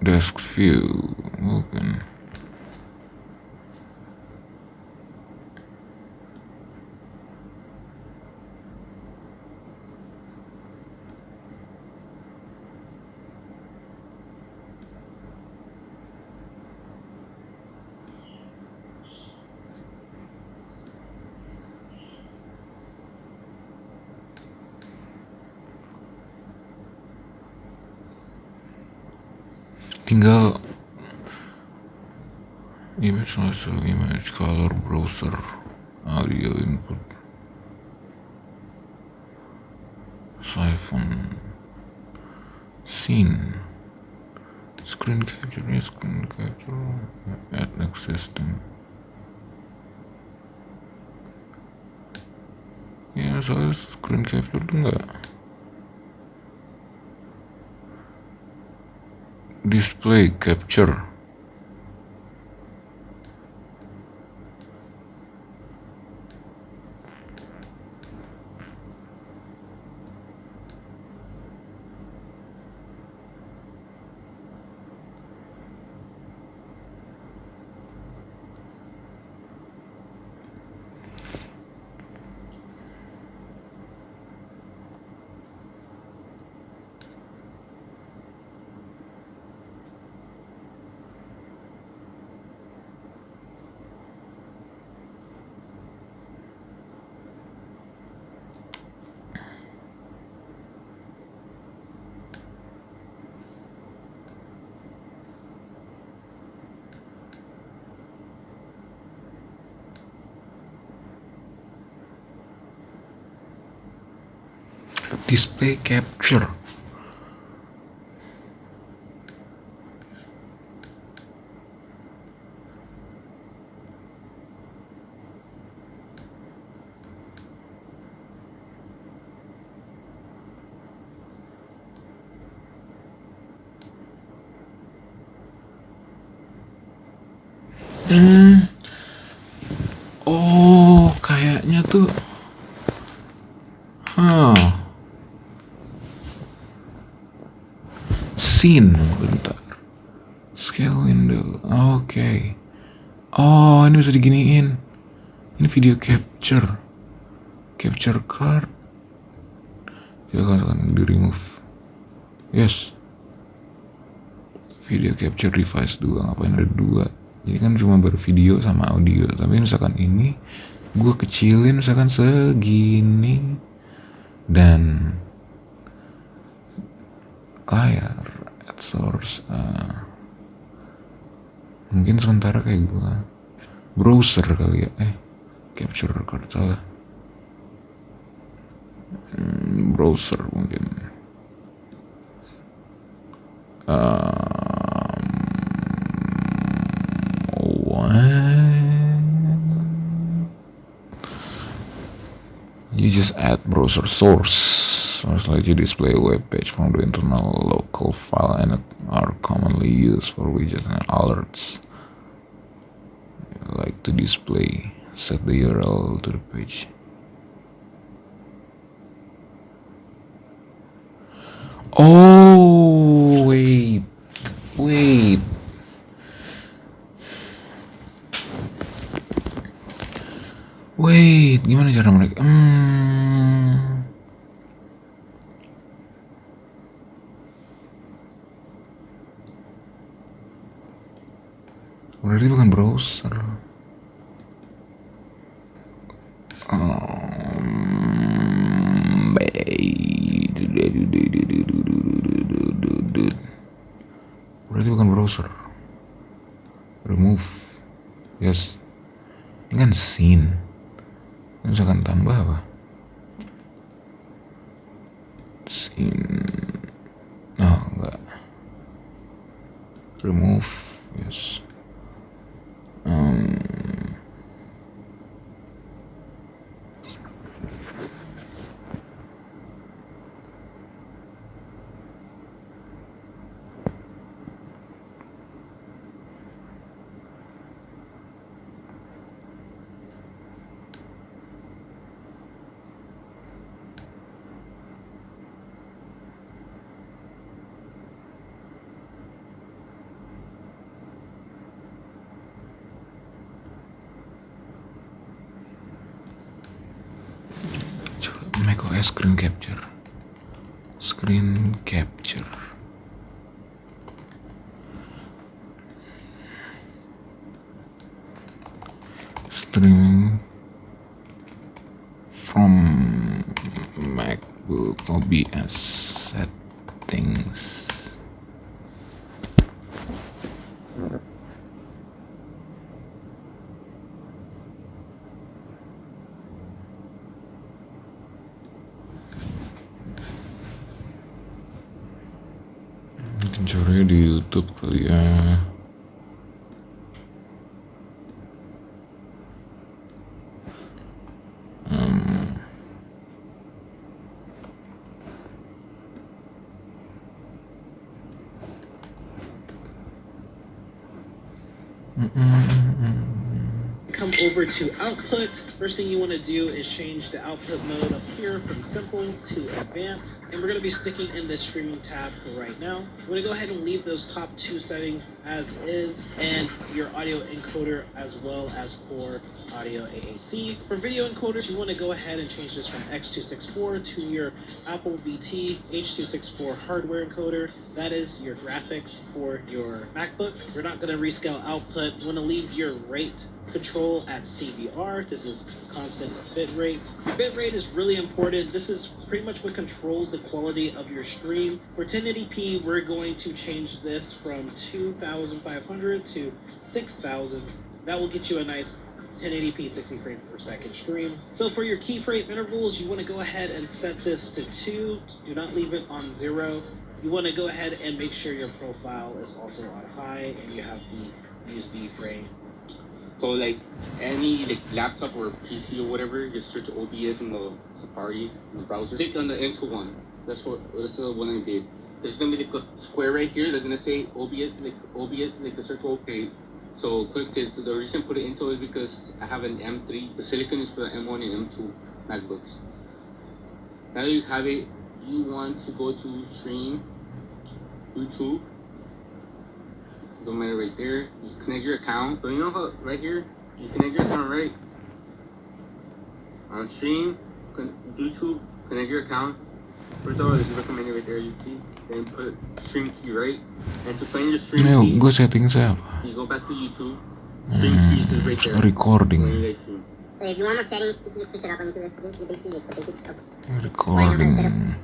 Desk view, open. Tinggal image lasso, image color, browser, audio input, siphon, scene, screen capture, add next system. Ya soalnya screen capture tuh nggak display capture. Display capture. Oh, kayaknya tuh scene, bentar. Scale window, oke. Oh, ini bisa diginiin. Ini video capture card. Coba kan di remove. Yes. Video capture device 2, ngapain ada 2? Jadi kan cuma bervideo sama audio. Tapi misalkan ini gue kecilin misalkan segini dan layar at source, mungkin sementara kayak gue browser kali ya, capture card salah, browser mungkin, you just add browser source let you display a web page from the internal local file and are commonly used for widgets and alerts. Like to display, set the URL to the page. Oh, wait. Gimana cara mereka? Berarti bukan browser. Berarti bukan browser. Remove. Yes. Ini kan scene. Ini misalkan tambah apa? Scene. Oh, enggak. Remove. Yes. screen capture. Screen capture. Streaming from MacBook OBS settings. Mungkin caranya di YouTube kali ya. Come over to output. First thing you want to do is change the output mode up here from simple to advanced, and we're going to be sticking in the streaming tab for right now. I'm going to go ahead and leave those top two settings as is, and your audio encoder as well as core audio AAC. For video encoders, you want to go ahead and change this from X264 to your Apple VT H264 hardware encoder. That is your graphics for your MacBook. We're not going to rescale output. You want to leave your rate control at CBR. This is constant bit rate. Your bit rate is really important. This is pretty much what controls the quality of your stream. For 1080p, we're going to change this from 2500 to 6000. That will get you a nice 1080p 60 frames per second stream. So for your keyframe intervals, you want to go ahead and set this to 2. Do not leave it on 0. You want to go ahead and make sure your profile is also on high and you have the USB frame. So like any like laptop or PC or whatever, just search OBS in the Safari in the browser. Click on the Into one. That's the one I did. There's gonna be like a square right here. There's gonna say OBS like the circle. Okay. So click it. The reason I put it into is because I have an M3. The silicon is for the M1 and M2 MacBooks. Now that you have it, you want to go to stream YouTube. Don't matter right there. You connect your account. So you know how right here, you connect your account right on stream, YouTube, connect your account. First of all, this is recommended right there. You see, then put stream key right, and to find your stream key, Gue setting saya apa? you go back to YouTube. Stream key is right there. Recording. If you want more settings, you can switch it up on YouTube. Recording.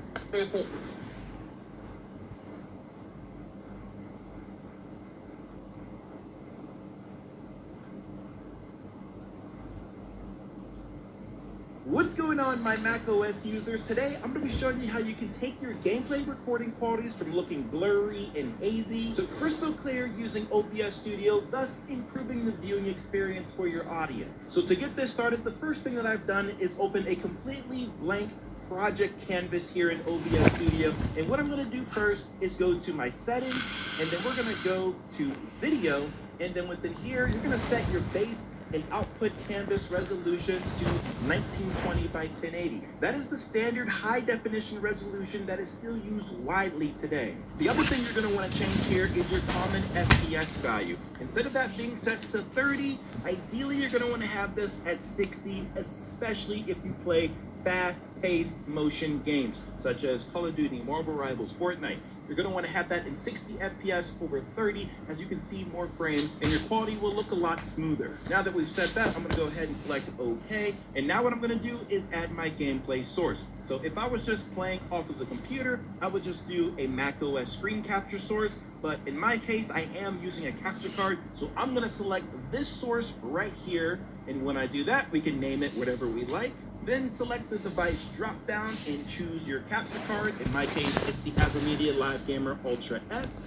What's going on, my macOS users? Today, I'm going to be showing you how you can take your gameplay recording qualities from looking blurry and hazy to crystal clear using OBS Studio, thus improving the viewing experience for your audience. So to get this started, the first thing that I've done is open a completely blank project canvas here in OBS Studio. And what I'm going to do first is go to my settings, and then we're going to go to video. And then within here, you're going to set your base and output canvas resolutions to 1920 by 1080. That is the standard high definition resolution that is still used widely today. The other thing you're going to want to change here is your common FPS value. Instead of that being set to 30, ideally you're going to want to have this at 60, especially if you play fast-paced motion games such as Call of Duty, Marvel Rivals, Fortnite. You're going to want to have that in 60 FPS over 30, as you can see more frames, and your quality will look a lot smoother. Now that we've set that, I'm going to go ahead and select OK, and now what I'm going to do is add my gameplay source. So if I was just playing off of the computer, I would just do a macOS screen capture source, but in my case, I am using a capture card, so I'm going to select this source right here, and when I do that, we can name it whatever we like. Then select the device drop down and choose your capture card. In my case, it's the AverMedia Live Gamer Ultra S.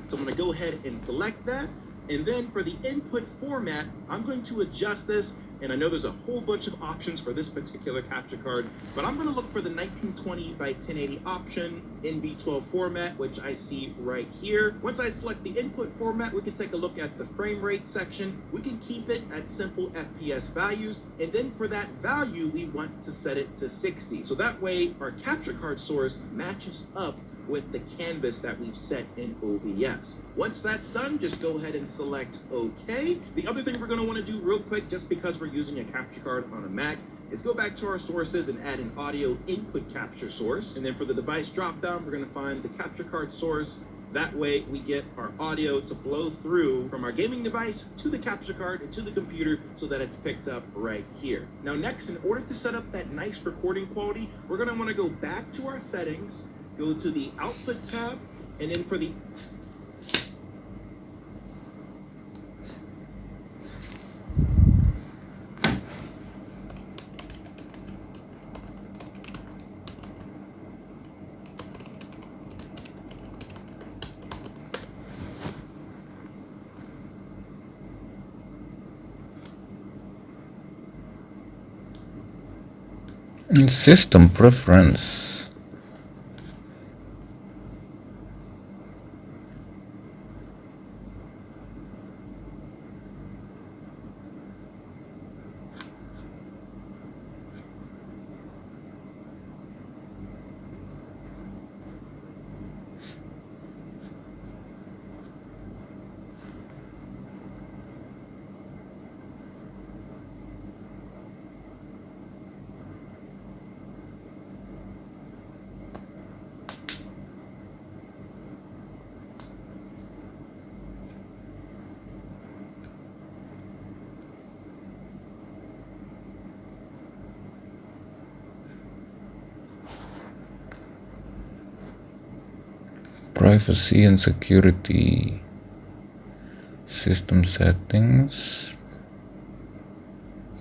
So I'm going to go ahead and select that. And then for the input format, I'm going to adjust this. And I know there's a whole bunch of options for this particular capture card, but I'm going to look for the 1920 by 1080 option in V12 format, which I see right here. Once I select the input format, we can take a look at the frame rate section. We can keep it at simple FPS values. And then for that value, we want to set it to 60. So that way our capture card source matches up with the canvas that we've set in OBS. Once that's done, just go ahead and select OK. The other thing we're going to want to do real quick, just because we're using a capture card on a Mac, is go back to our sources and add an audio input capture source. And then for the device dropdown, we're going to find the capture card source. That way we get our audio to flow through from our gaming device to the capture card and to the computer so that it's picked up right here. Now next, in order to set up that nice recording quality, we're going to want to go back to our settings, go to the output tab, and then for the System preference. Privacy and security. System settings.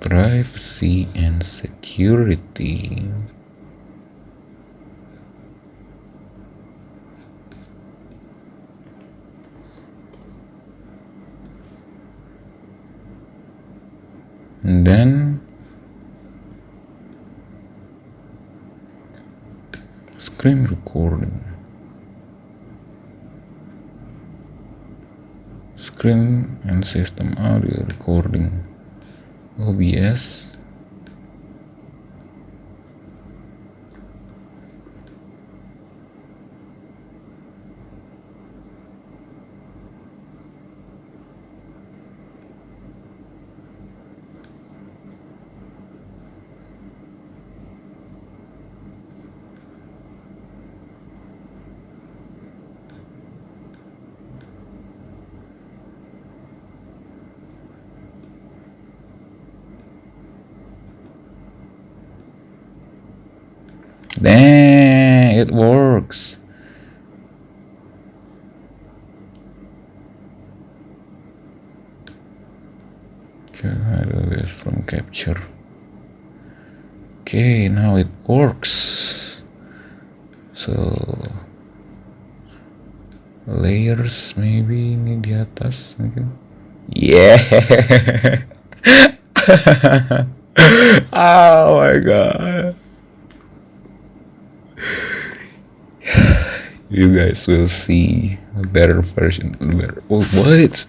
Privacy and security. And then screen recording. Screen and system audio recording. OBS. Dang, it works. Hide OBS from capture. Okay, now it works. So layers maybe ini di atas mungkin. Yeah. Oh my god. You guys will see a better version. Oh, what?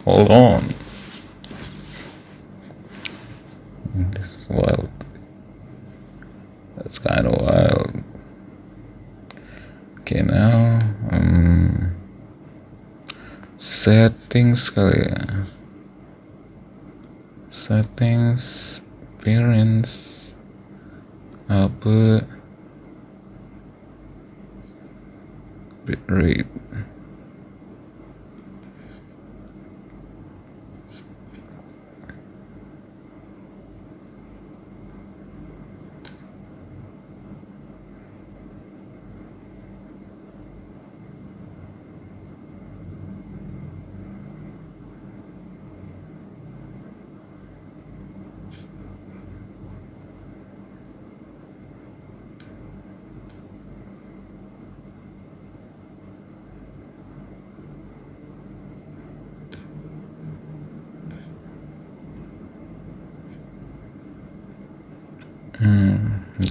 Hold on. This is wild. That's kind of wild. Okay, now settings kali ya. Settings, appearance, apa, bitrate.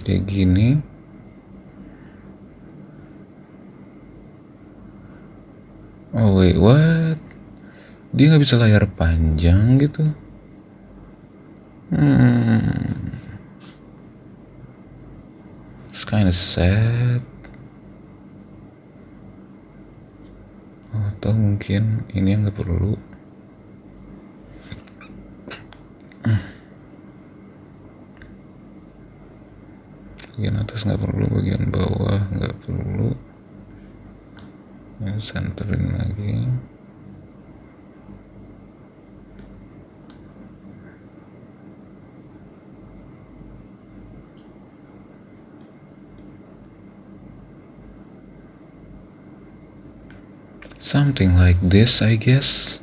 Kayak gini. Oh wait, what? Dia nggak bisa layar panjang gitu? It's kinda sad. Oh, atau mungkin ini yang nggak perlu. bagian atas nggak perlu, bagian bawah nggak perlu. Ini centerin lagi. Something like this, I guess.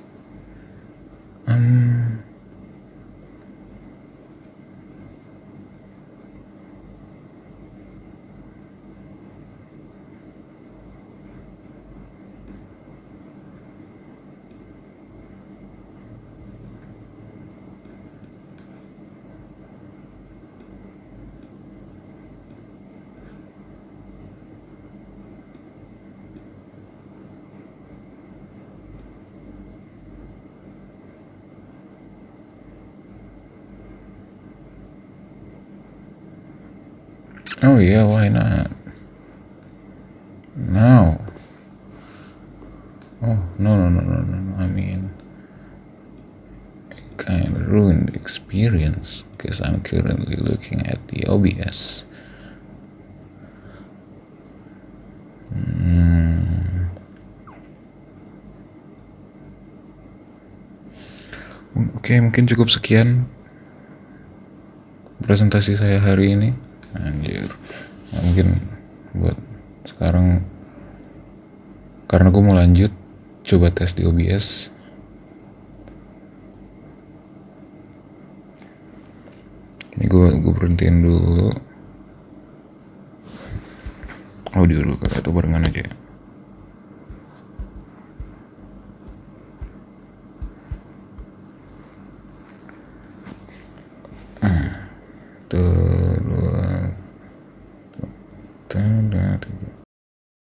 Oh yeah, why not? No. Oh, no. I mean, it kind of ruined the experience because I'm currently looking at the OBS. Oke, mungkin cukup sekian presentasi saya hari ini. Anjir. Nah, mungkin buat sekarang karena gue mau lanjut coba tes di OBS. Ini gue berhentiin dulu audio dulu atau barengan aja ya.